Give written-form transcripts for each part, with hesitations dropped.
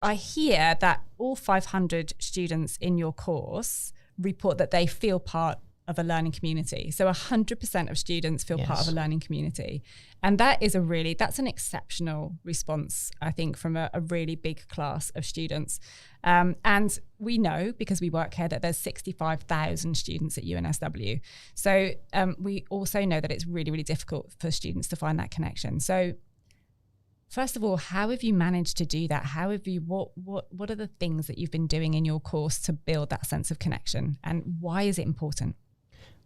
I hear that all 500 students in your course report that they feel part of a learning community. So 100% of students feel part of a learning community. And that's an exceptional response, I think, from a really big class of students. And we know, because we work here, that there's 65,000 students at UNSW. So we also know that it's really, really difficult for students to find that connection. So first of all, how have you managed to do that? What are the things that you've been doing in your course to build that sense of connection? And why is it important?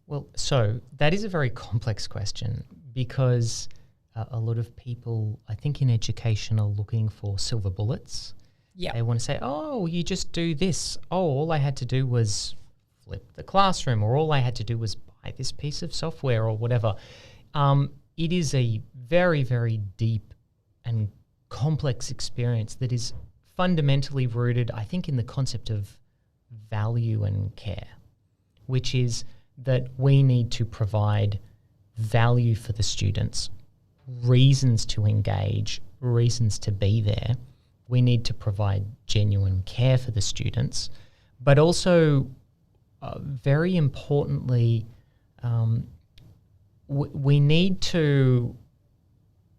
Well, so that is a very complex question, because a lot of people, I think, in education are looking for silver bullets. Yeah. They want to say, oh, you just do this. Oh, all I had to do was flip the classroom, or all I had to do was buy this piece of software or whatever. It is a very, very deep and complex experience that is fundamentally rooted, I think, in the concept of value and care, which is that we need to provide value for the students, reasons to engage, reasons to be there. We need to provide genuine care for the students, but also, very importantly, we need to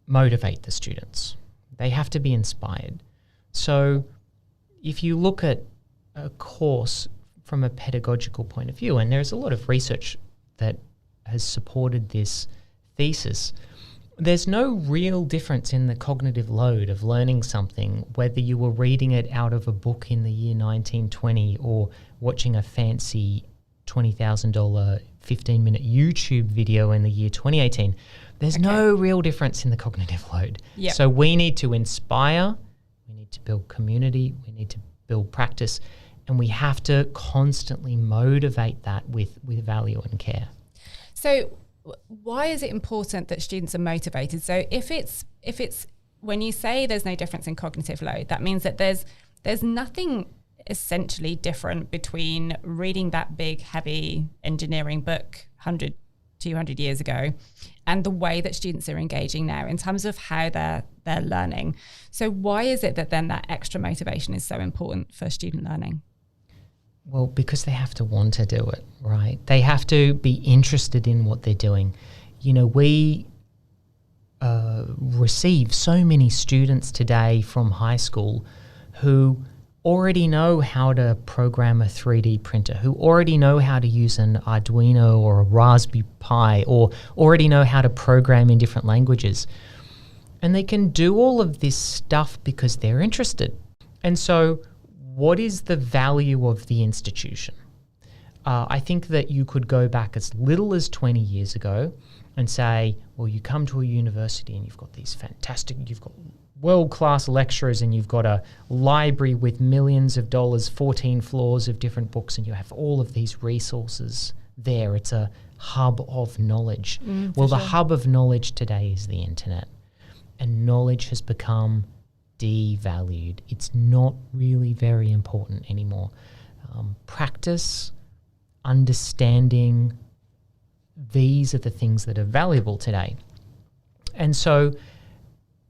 motivate the students. They have to be inspired. So if you look at a course from a pedagogical point of view, and there's a lot of research that has supported this thesis, there's no real difference in the cognitive load of learning something, whether you were reading it out of a book in the year 1920 or watching a fancy $20,000 15-minute YouTube video in the year 2018. There's no real difference in the cognitive load. Yep. So we need to inspire, we need to build community, we need to build practice, and we have to constantly motivate that with value and care. So why is it important that students are motivated? So if it's when you say there's no difference in cognitive load, that means that there's nothing essentially different between reading that big, heavy engineering book 100, 200 years ago and the way that students are engaging now in terms of how they're learning. So why is it that then that extra motivation is so important for student learning? Well, because they have to want to do it, right? They have to be interested in what they're doing. You know, we receive so many students today from high school who already know how to program a 3D printer, who already know how to use an Arduino or a Raspberry Pi, or already know how to program in different languages. And they can do all of this stuff because they're interested. And so what is the value of the institution? I think that you could go back as little as 20 years ago and say, well, you come to a university and you've got these you've got world-class lecturers and you've got a library with millions of dollars, 14 floors of different books, and you have all of these resources there. It's a hub of knowledge. Well, the hub of knowledge today is the internet, and knowledge has become devalued. It's not really very important anymore. Practice, understanding, these are the things that are valuable today. And so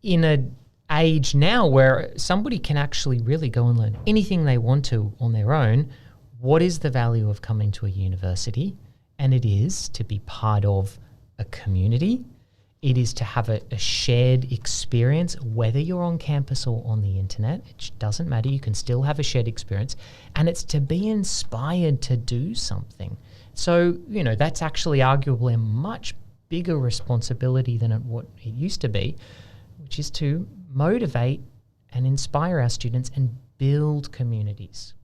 in an age now where somebody can actually really go and learn anything they want to on their own, what is the value of coming to a university? And it is to be part of a community. It is to have a shared experience, whether you're on campus or on the internet. It doesn't matter. You can still have a shared experience. And it's to be inspired to do something. So, you know, that's actually arguably a much bigger responsibility than what it used to be, which is to motivate and inspire our students and build communities.